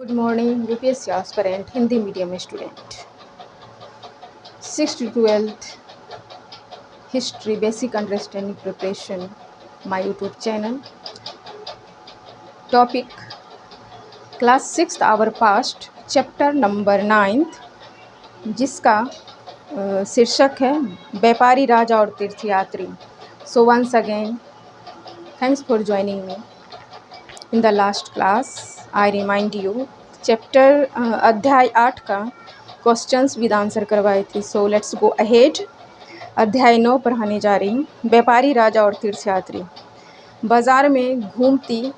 Good morning UPSC aspirant Hindi medium student 6th to 12th history basic understanding preparation my YouTube channel. Topic class 6th our past chapter number 9th जिसका शीर्षक है व्यापारी राजा और तीर्थयात्री। So once again thanks for joining me in the last class. I remind you chapter अध्याय 8 का questions with answer करवाए थे। So let's go ahead. अध्याय 9 पढ़ाने जा रही हूँ। व्यापारी राजा और तीर्थयात्री। बाजार में घूमती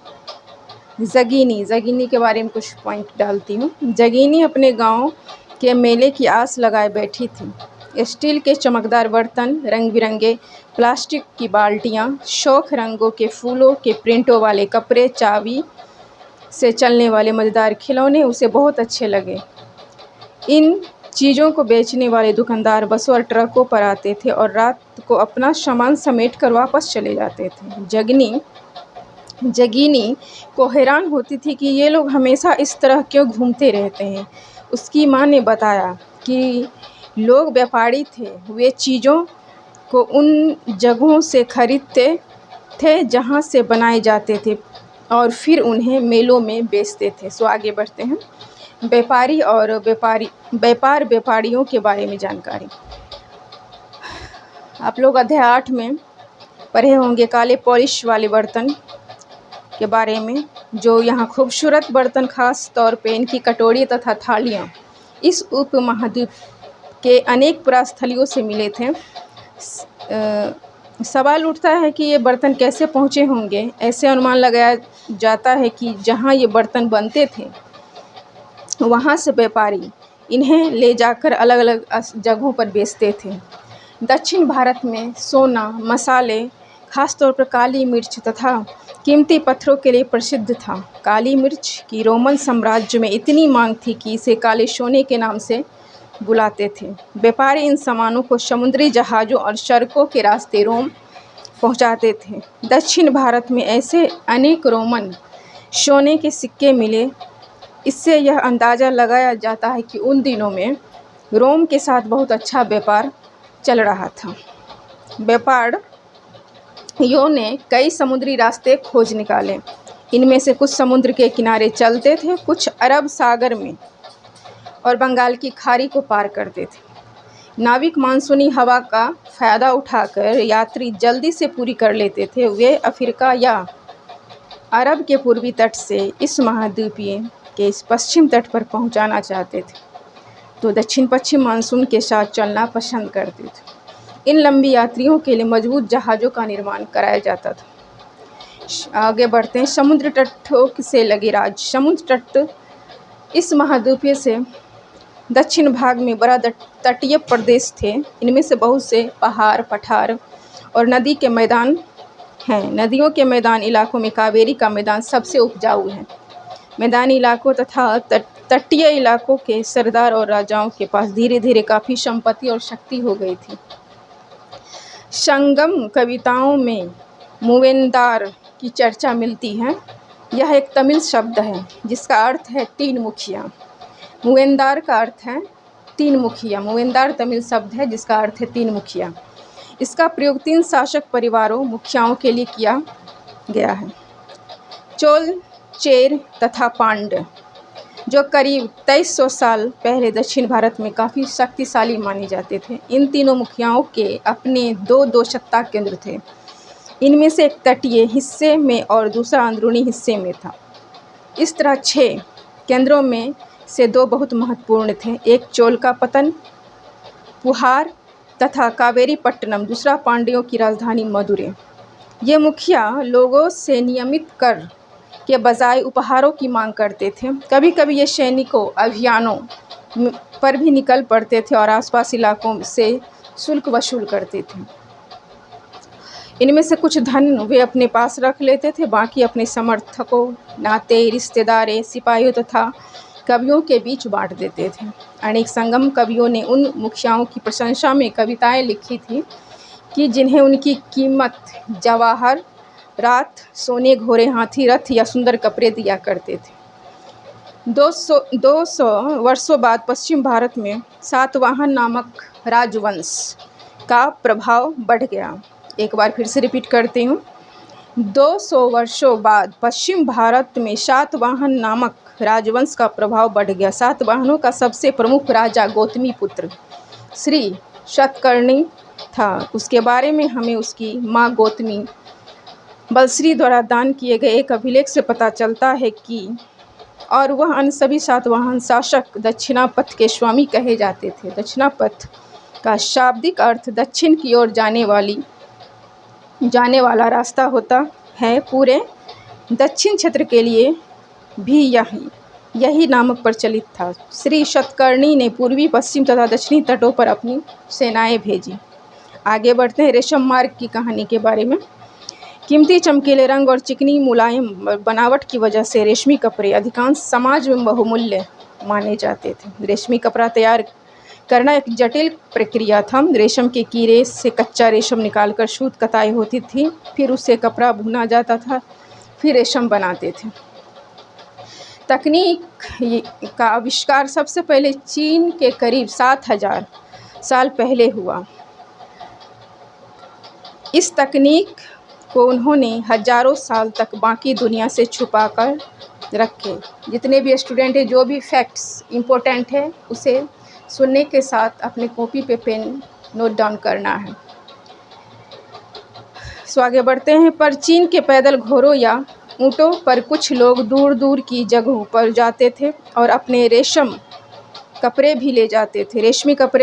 जगीनी के बारे में कुछ पॉइंट डालती हूँ। जगीनी अपने गांव के मेले की आस लगाए बैठी थी। स्टील के चमकदार बर्तन, रंग बिरंगे प्लास्टिक की बाल्टियाँ, शौक रंगों के फूलों के प्रिंटों वाले कपड़े, चाबी से चलने वाले मज़ेदार खिलौने उसे बहुत अच्छे लगे। इन चीज़ों को बेचने वाले दुकानदार बसों और ट्रकों पर आते थे और रात को अपना सामान समेट कर वापस चले जाते थे। जगीनी को हैरान होती थी कि ये लोग हमेशा इस तरह क्यों घूमते रहते हैं। उसकी माँ ने बताया कि लोग व्यापारी थे, वे चीज़ों को उन जगहों से खरीदते थे जहाँ से बनाए जाते थे और फिर उन्हें मेलों में बेचते थे। सो आगे बढ़ते हैं। व्यापारी और व्यापारियों के बारे में जानकारी आप लोग अध्याय 8 में पढ़े होंगे। काले पॉलिश वाले बर्तन के बारे में, जो यहाँ खूबसूरत बर्तन खास तौर पे इनकी कटोरी तथा थालियाँ इस उपमहाद्वीप के अनेक पुरास्थलियों से मिले थे। सवाल उठता है कि ये बर्तन कैसे पहुँचे होंगे। ऐसे अनुमान लगाया जाता है कि जहाँ ये बर्तन बनते थे वहाँ से व्यापारी इन्हें ले जाकर अलग अलग जगहों पर बेचते थे। दक्षिण भारत में सोना, मसाले, खासतौर पर काली मिर्च तथा कीमती पत्थरों के लिए प्रसिद्ध था। काली मिर्च की रोमन साम्राज्य में इतनी मांग थी कि इसे काले सोने के नाम से बुलाते थे। व्यापारी इन सामानों को समुद्री जहाज़ों और सड़कों के रास्ते रोम पहुंचाते थे। दक्षिण भारत में ऐसे अनेक रोमन सोने के सिक्के मिले। इससे यह अंदाज़ा लगाया जाता है कि उन दिनों में रोम के साथ बहुत अच्छा व्यापार चल रहा था। व्यापारियों ने कई समुद्री रास्ते खोज निकाले। इनमें से कुछ समुद्र के किनारे चलते थे, कुछ अरब सागर में और बंगाल की खाड़ी को पार करते थे। नाविक मानसूनी हवा का फ़ायदा उठाकर यात्री जल्दी से पूरी कर लेते थे। वे अफ्रीका या अरब के पूर्वी तट से इस महाद्वीपीय के इस पश्चिम तट पर पहुंचाना चाहते थे तो दक्षिण पश्चिम मानसून के साथ चलना पसंद करते थे। इन लंबी यात्रियों के लिए मजबूत जहाज़ों का निर्माण कराया जाता था। आगे बढ़ते हैं। समुद्र तटों से लगे राज्य। समुद्र तट इस महाद्वीपीय से दक्षिण भाग में बड़ा तटीय प्रदेश थे। इनमें से बहुत से पहाड़, पठार और नदी के मैदान हैं। नदियों के मैदान इलाकों में कावेरी का मैदान सबसे उपजाऊ है। मैदानी इलाकों तथा तटीय इलाकों के सरदार और राजाओं के पास धीरे धीरे काफ़ी संपत्ति और शक्ति हो गई थी। संगम कविताओं में मूवेंदार की चर्चा मिलती है। यह एक तमिल शब्द है जिसका अर्थ है तीन मुखिया। मूवेंदार का अर्थ है तीन मुखिया। मूवेंदार तमिल शब्द है जिसका अर्थ है तीन मुखिया। इसका प्रयोग 3 शासक परिवारों मुखियाओं के लिए किया गया है। चोल, चेर तथा पांड्य, जो करीब 2300 साल पहले दक्षिण भारत में काफ़ी शक्तिशाली माने जाते थे। इन तीनों मुखियाओं के अपने दो सत्ता केंद्र थे। इनमें से एक तटीय हिस्से में और दूसरा अंदरूनी हिस्से में था। इस तरह 6 केंद्रों में से 2 बहुत महत्वपूर्ण थे। एक चोल का पतन, पुहार तथा कावेरीपट्टनम, दूसरा पांड्यों की राजधानी मदुरै। ये मुखिया लोगों से नियमित कर के बजाय उपहारों की मांग करते थे। कभी कभी ये सैनिकों अभियानों पर भी निकल पड़ते थे और आसपास इलाकों से शुल्क वसूल करते थे। इनमें से कुछ धन वे अपने पास रख लेते थे, बाकी अपने समर्थकों, नाते, रिश्तेदारों, सिपाहियों तथा कवियों के बीच बांट देते थे। अनेक संगम कवियों ने उन मुखियाओं की प्रशंसा में कविताएं लिखी थी कि जिन्हें उनकी कीमत जवाहर रात, सोने, घोड़े, हाथी, रथ या सुंदर कपड़े दिया करते थे। 200 वर्षों बाद पश्चिम भारत में सातवाहन नामक राजवंश का प्रभाव बढ़ गया। एक बार फिर से रिपीट करती हूँ। 200 वर्षों बाद पश्चिम भारत में सातवाहन नामक राजवंश का प्रभाव बढ़ गया। सातवाहनों का सबसे प्रमुख राजा गौतमी पुत्र श्री शतकर्णी था। उसके बारे में हमें उसकी माँ गौतमी बलश्री द्वारा दान किए गए एक अभिलेख से पता चलता है कि और वह अन्य सभी सातवाहन शासक दक्षिणापथ के स्वामी कहे जाते थे। दक्षिणापथ का शाब्दिक अर्थ दक्षिण की ओर जाने वाला रास्ता होता है। पूरे दक्षिण क्षेत्र के लिए भी यही नामक प्रचलित था। श्री शतकर्णी ने पूर्वी, पश्चिम तथा दक्षिणी तटों पर अपनी सेनाएं भेजी। आगे बढ़ते हैं रेशम मार्ग की कहानी के बारे में। कीमती चमकीले रंग और चिकनी मुलायम बनावट की वजह से रेशमी कपड़े अधिकांश समाज में बहुमूल्य माने जाते थे। रेशमी कपड़ा तैयार करना एक जटिल प्रक्रिया था। रेशम के कीड़े से कच्चा रेशम निकालकर सूत कताई होती थी, फिर उससे कपड़ा भुना जाता था, फिर रेशम बनाते थे। तकनीक का आविष्कार सबसे पहले चीन के करीब 7000 साल पहले हुआ। इस तकनीक को उन्होंने हजारों साल तक बाकी दुनिया से छुपा कर रखे। जितने भी स्टूडेंट हैं, जो भी फैक्ट्स इम्पोर्टेंट है उसे सुनने के साथ अपने कॉपी पे पेन नोट डाउन करना है। सो आगे बढ़ते हैं। पर चीन के पैदल घोड़ों या ऊँटों पर कुछ लोग दूर दूर की जगहों पर जाते थे और अपने रेशमी कपड़े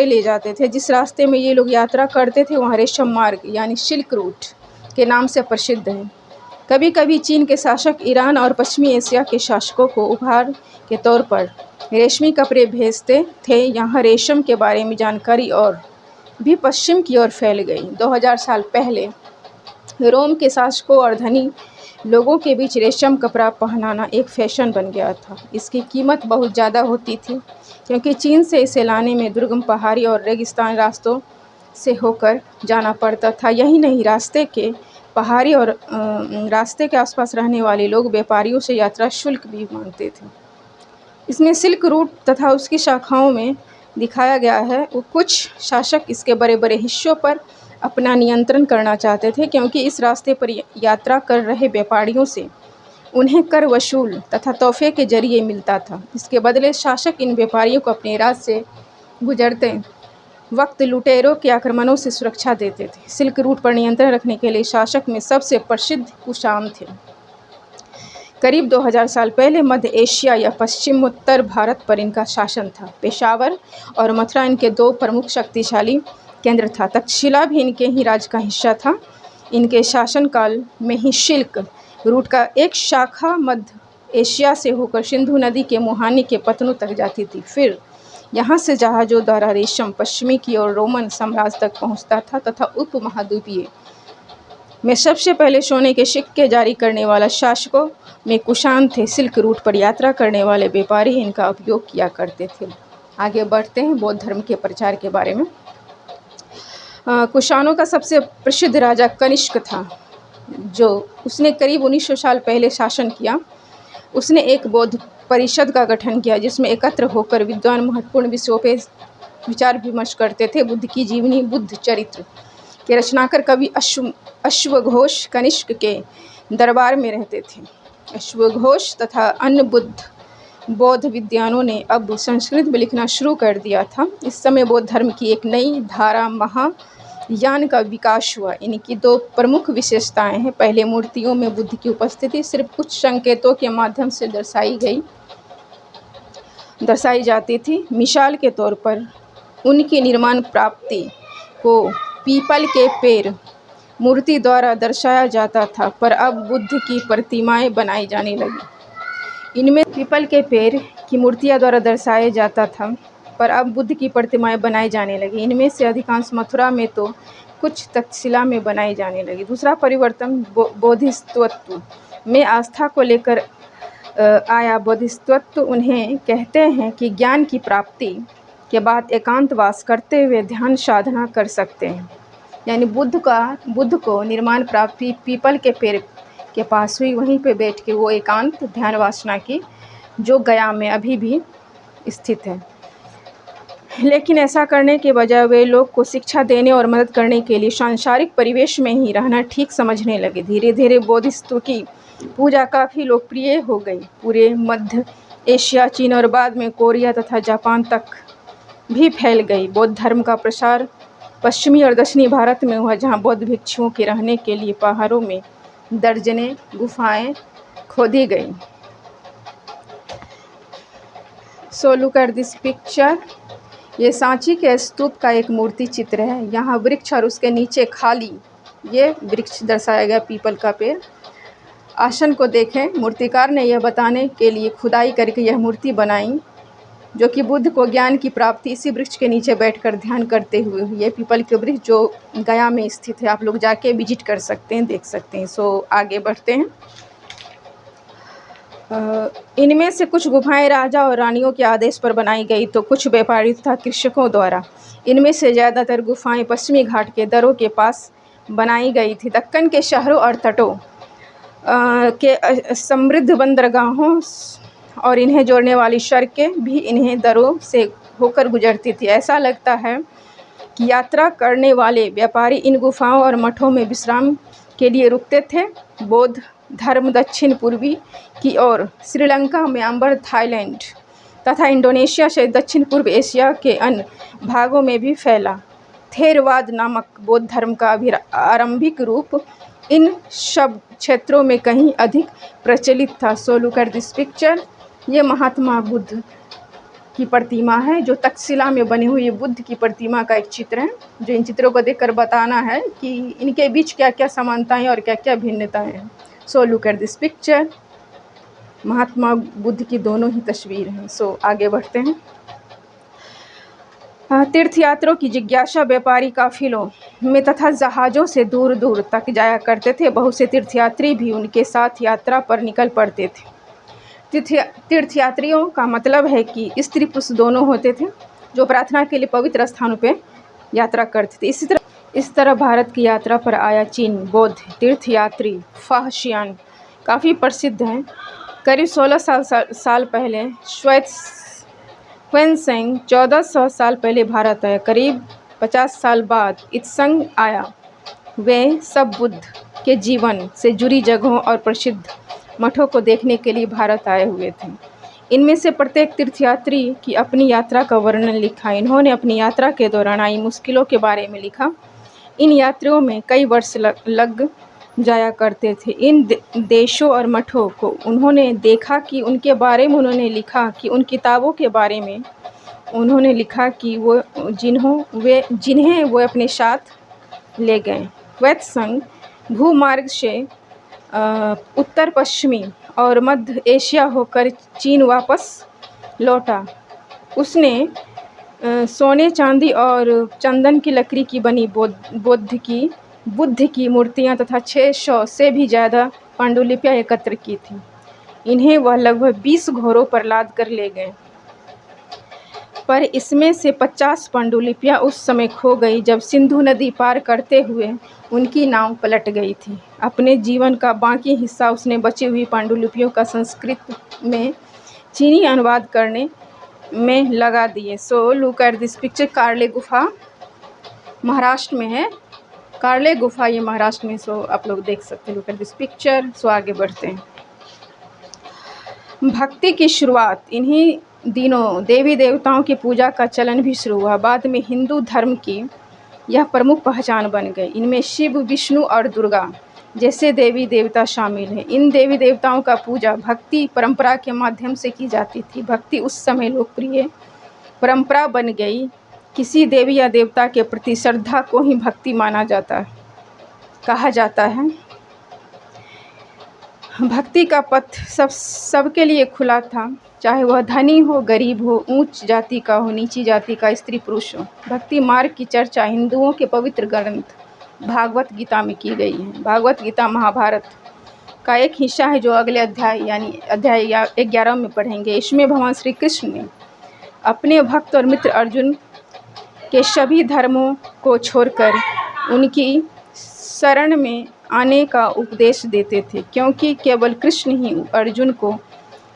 ले जाते थे। जिस रास्ते में ये लोग यात्रा करते थे वहाँ रेशम मार्ग यानी सिल्क रूट के नाम से प्रसिद्ध है। कभी कभी चीन के शासक ईरान और पश्चिमी एशिया के शासकों को उपहार के तौर पर रेशमी कपड़े भेजते थे। यहाँ रेशम के बारे में जानकारी और भी पश्चिम की ओर फैल गई। 2000 साल पहले रोम के शासकों और धनी लोगों के बीच रेशम कपड़ा पहनाना एक फैशन बन गया था। इसकी कीमत बहुत ज़्यादा होती थी क्योंकि चीन से इसे लाने में दुर्गम पहाड़ी और रेगिस्तान रास्तों से होकर जाना पड़ता था। यही नहीं, रास्ते के पहाड़ी और रास्ते के आसपास रहने वाले लोग व्यापारियों से यात्रा शुल्क भी मांगते थे। इसमें सिल्क रूट तथा उसकी शाखाओं में दिखाया गया है। वो कुछ शासक इसके बड़े बड़े हिस्सों पर अपना नियंत्रण करना चाहते थे क्योंकि इस रास्ते पर यात्रा कर रहे व्यापारियों से उन्हें कर वसूल तथा तोहफे के जरिए मिलता था। इसके बदले शासक इन व्यापारियों को अपने राज्य से गुजरते वक्त लुटेरों के आक्रमणों से सुरक्षा देते थे। सिल्क रूट पर नियंत्रण रखने के लिए शासक में सबसे प्रसिद्ध कुषाण थे। करीब 2000 साल पहले मध्य एशिया या पश्चिमोत्तर भारत पर इनका शासन था। पेशावर और मथुरा इनके दो प्रमुख शक्तिशाली केंद्र था। तक्षशिला भी इनके ही राज्य का हिस्सा था। इनके शासनकाल में ही सिल्क रूट का एक शाखा मध्य एशिया से होकर सिंधु नदी के मुहाने के पत्तनों तक जाती थी। फिर यहाँ से जहाज़ों द्वारा रेशम पश्चिमी की ओर रोमन साम्राज्य तक पहुँचता था तथा उपमहाद्वीपीय में सबसे पहले सोने के सिक्के जारी करने वाला शासकों में कुषाण थे। सिल्क रूट पर यात्रा करने वाले व्यापारी इनका उपयोग किया करते थे। आगे बढ़ते हैं बौद्ध धर्म के प्रचार के बारे में। कुषाणों का सबसे प्रसिद्ध राजा कनिष्क था, जो उसने करीब 1900 साल पहले शासन किया। उसने एक बौद्ध परिषद का गठन किया जिसमें एकत्र होकर विद्वान महत्वपूर्ण विषयों पर विचार विमर्श करते थे। बुद्ध की जीवनी, बुद्ध चरित्र के रचनाकार कवि अश्वघोष कनिष्क के दरबार में रहते थे। अश्वघोष तथा अन्य बौद्ध विद्वानों ने अब संस्कृत में लिखना शुरू कर दिया था। इस समय बौद्ध धर्म की एक नई धारा महायान का विकास हुआ। इनकी दो प्रमुख विशेषताएं हैं। पहले, मूर्तियों में बुद्ध की उपस्थिति सिर्फ कुछ संकेतों के माध्यम से दर्शाई जाती थी। मिसाल के तौर पर उनकी निर्माण प्राप्ति को पीपल के पेड़ मूर्ति द्वारा दर्शाया जाता था, पर अब बुद्ध की प्रतिमाएं बनाई जाने लगी। इनमें पीपल के पेड़ की मूर्तियां द्वारा दर्शाया जाता था, पर अब बुद्ध की प्रतिमाएं बनाई जाने लगी। इनमें से अधिकांश मथुरा में तो कुछ तक्षशिला में बनाई जाने लगी। दूसरा परिवर्तन बोधिसत्व में आस्था को लेकर आया। बोधिसत्व उन्हें कहते हैं कि ज्ञान की प्राप्ति के बाद एकांतवास करते हुए ध्यान साधना कर सकते हैं। यानी बुद्ध को निर्माण प्राप्ति पीपल के पेड़ के पास हुई। वहीं पे बैठ के वो एकांत ध्यान वासना की जो गया में अभी भी स्थित है। लेकिन ऐसा करने के बजाय वे लोग को शिक्षा देने और मदद करने के लिए सांसारिक परिवेश में ही रहना ठीक समझने लगे। धीरे धीरे बौद्धिस्तों की पूजा काफ़ी लोकप्रिय हो गई। पूरे मध्य एशिया, चीन और बाद में कोरिया तथा जापान तक भी फैल गई। बौद्ध धर्म का प्रसार पश्चिमी और दक्षिणी भारत में हुआ, जहाँ बौद्ध भिक्षुओं के रहने के लिए पहाड़ों में दर्जनें गुफाएं खोदी गई। सो लुक एट दिस पिक्चर। ये सांची के स्तूप का एक मूर्ति चित्र है। यहाँ वृक्ष और उसके नीचे खाली ये वृक्ष दर्शाया गया, पीपल का पेड़। आसन को देखें। मूर्तिकार ने यह बताने के लिए खुदाई करके यह मूर्ति बनाई, जो कि बुद्ध को ज्ञान की प्राप्ति इसी वृक्ष के नीचे बैठकर ध्यान करते हुए हुई। ये पीपल के वृक्ष जो गया में स्थित है, आप लोग जाके विजिट कर सकते हैं, देख सकते हैं। सो आगे बढ़ते हैं। इनमें से कुछ गुफाएं राजा और रानियों के आदेश पर बनाई गई, तो कुछ व्यापारी तथा कृषकों द्वारा। इनमें से ज़्यादातर गुफाएं पश्चिमी घाट के दर्रों के पास बनाई गई थी। दक्कन के शहरों और तटों के समृद्ध बंदरगाहों और इन्हें जोड़ने वाली सड़कें भी इन्हें दर्रों से होकर गुजरती थी। ऐसा लगता है कि यात्रा करने वाले व्यापारी इन गुफाओं और मठों में विश्राम के लिए रुकते थे। बौद्ध धर्म दक्षिण पूर्वी की ओर श्रीलंका, म्यांमार, थाईलैंड तथा इंडोनेशिया से दक्षिण पूर्व एशिया के अन्य भागों में भी फैला। थेरवाद नामक बौद्ध धर्म का आरंभिक रूप इन सब क्षेत्रों में कहीं अधिक प्रचलित था। सो लुक एट दिस पिक्चर। ये महात्मा बुद्ध की प्रतिमा है, जो तक्षशिला में बनी हुई बुद्ध की प्रतिमा का एक चित्र है, जो इन चित्रों को देखकर बताना है कि इनके बीच क्या क्या समानताएं और क्या क्या भिन्नताएं हैं। So look at this picture. Mahatma Buddha की दोनों ही तस्वीर हैं। सो आगे बढ़ते हैं। तीर्थयात्रियों की जिज्ञासा व्यापारी काफिलों में तथा जहाज़ों से दूर दूर तक जाया करते थे। बहुत से तीर्थयात्री भी उनके साथ यात्रा पर निकल पड़ते थे। तीर्थयात्रियों का मतलब है कि स्त्री पुरुष दोनों होते थे, जो प्रार्थना के लिए पवित्र स्थानों पर यात्रा करते थे। इस तरह भारत की यात्रा पर आया चीन बौद्ध तीर्थयात्री फाहियान काफ़ी प्रसिद्ध हैं। करीब 16 साल पहले ह्वेनसेंग 1400 साल पहले भारत आया। करीब 50 साल बाद इत्संग आया। वे सब बुद्ध के जीवन से जुड़ी जगहों और प्रसिद्ध मठों को देखने के लिए भारत आए हुए थे। इनमें से प्रत्येक तीर्थयात्री की अपनी यात्रा का वर्णन लिखा। इन्होंने अपनी यात्रा के दौरान आई मुश्किलों के बारे में लिखा। इन यात्रियों में कई वर्ष लग जाया करते थे। इन देशों और मठों को उन्होंने देखा कि उनके बारे में उन्होंने लिखा कि उन किताबों के बारे में उन्होंने लिखा कि वो जिन्हें वो अपने साथ ले गए। ह्वेनसेंग भूमार्ग से उत्तर पश्चिमी और मध्य एशिया होकर चीन वापस लौटा। उसने सोने, चांदी और चंदन की लकड़ी की बनी बुद्ध की मूर्तियां तथा 600 से भी ज़्यादा पांडुलिपियां एकत्र की थीं। इन्हें वह लगभग 20 घोड़ों पर लाद कर ले गए, पर इसमें से 50 पांडुलिपियां उस समय खो गई जब सिंधु नदी पार करते हुए उनकी नाव पलट गई थी। अपने जीवन का बाकी हिस्सा उसने बची हुई पांडुलिपियों का संस्कृत में चीनी अनुवाद करने में लगा दिए। So look at this picture. Karle गुफा महाराष्ट्र में है। कार्ले गुफा ये महाराष्ट्र में, सो आप लोग देख सकते हैं। Look at this picture. So आगे बढ़ते हैं। भक्ति की शुरुआत इन्हीं दिनों देवी देवताओं की पूजा का चलन भी शुरू हुआ। बाद में हिंदू धर्म की यह प्रमुख पहचान बन गई। इनमें शिव, विष्णु और दुर्गा जैसे देवी देवता शामिल हैं। इन देवी देवताओं का पूजा भक्ति परंपरा के माध्यम से की जाती थी। भक्ति उस समय लोकप्रिय परंपरा बन गई। किसी देवी या देवता के प्रति श्रद्धा को ही भक्ति कहा जाता है। भक्ति का पथ सबके लिए खुला था, चाहे वह धनी हो, गरीब हो, ऊंच जाति का हो, नीची जाति का, स्त्री पुरुष हो। भक्ति मार्ग की चर्चा हिंदुओं के पवित्र ग्रंथ भागवत गीता में की गई है। भागवत गीता महाभारत का एक हिस्सा है, जो अगले अध्याय यानी अध्याय 11 में पढ़ेंगे। इसमें भगवान श्री कृष्ण ने अपने भक्त और मित्र अर्जुन के सभी धर्मों को छोड़कर उनकी शरण में आने का उपदेश देते थे, क्योंकि केवल कृष्ण ही अर्जुन को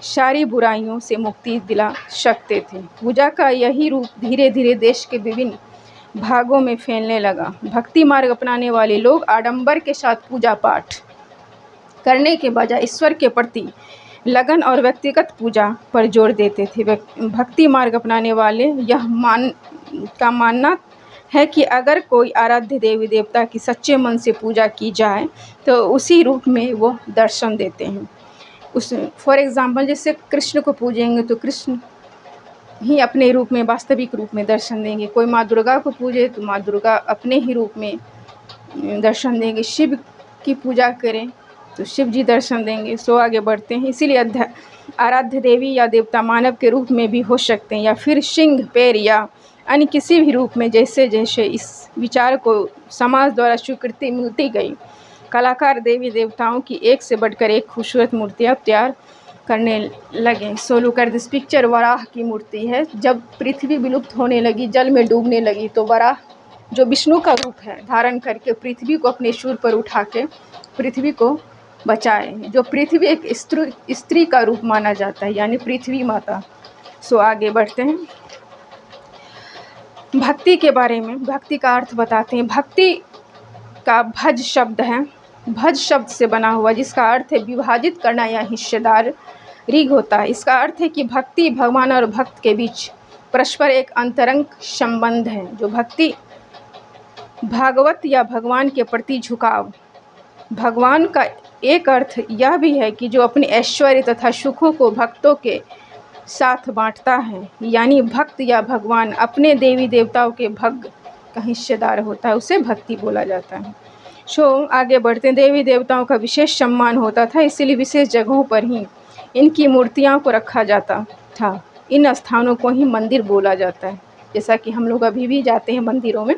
सारी बुराइयों से मुक्ति दिला सकते थे। पूजा का यही रूप धीरे धीरे देश के विभिन्न भागों में फैलने लगा। भक्ति मार्ग अपनाने वाले लोग आडंबर के साथ पूजा पाठ करने के बजाय ईश्वर के प्रति लगन और व्यक्तिगत पूजा पर जोर देते थे। भक्ति मार्ग अपनाने वाले यह मानना है कि अगर कोई आराध्य देवी देवता की सच्चे मन से पूजा की जाए तो उसी रूप में वो दर्शन देते हैं। फॉर एग्ज़ाम्पल जैसे कृष्ण को पूजेंगे तो कृष्ण ही अपने रूप में, वास्तविक रूप में दर्शन देंगे। कोई माँ दुर्गा को पूजे तो माँ दुर्गा अपने ही रूप में दर्शन देंगे। शिव की पूजा करें तो शिव जी दर्शन देंगे। सो आगे बढ़ते हैं। इसीलिए आराध्य देवी या देवता मानव के रूप में भी हो सकते हैं या फिर सिंह, पैर या अन्य किसी भी रूप में। जैसे जैसे इस विचार को समाज द्वारा स्वीकृति मिलती गई, कलाकार देवी देवताओं की एक से बढ़कर एक खूबसूरत मूर्तियाँ तैयार करने लगे। सो look at this picture. Varaha की मूर्ति है। जब पृथ्वी विलुप्त होने लगी, जल में डूबने लगी, तो वराह जो विष्णु का रूप है धारण करके पृथ्वी को अपने शूल पर उठा के पृथ्वी को बचाए। जो पृथ्वी एक स्त्री का रूप माना जाता है, यानी पृथ्वी माता। सो आगे बढ़ते हैं। भक्ति के बारे में, भक्ति का अर्थ बताते हैं। भक्ति का भज शब्द है, भज शब्द से बना हुआ, जिसका अर्थ है विभाजित करना या हिस्सेदारी होता है। इसका अर्थ है कि भक्ति भगवान और भक्त के बीच परस्पर एक अंतरंग संबंध है। जो भक्ति भागवत या भगवान के प्रति झुकाव। भगवान का एक अर्थ यह भी है कि जो अपने ऐश्वर्य तथा सुखों को भक्तों के साथ बांटता है, यानी भक्त या भगवान अपने देवी देवताओं के भाग्य का हिस्सेदार होता है, उसे भक्ति बोला जाता है। सो आगे बढ़ते हैं। देवी देवताओं का विशेष सम्मान होता था, इसीलिए विशेष जगहों पर ही इनकी मूर्तियों को रखा जाता था। इन स्थानों को ही मंदिर बोला जाता है। जैसा कि हम लोग अभी भी जाते हैं मंदिरों में,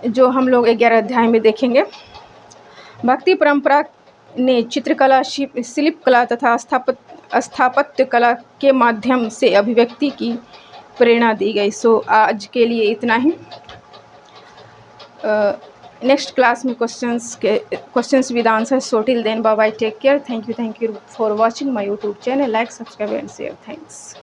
जो हम लोग 11 अध्याय में देखेंगे। भक्ति परंपरा ने चित्रकला, शिल्पकला तथा स्थापत्य कला के माध्यम से अभिव्यक्ति की प्रेरणा दी गई। सो आज के लिए इतना ही। नेक्स्ट क्लास में questions with answer. So till then, bye bye, take care, thank you for watching my YouTube channel. Like, subscribe and share. Thanks.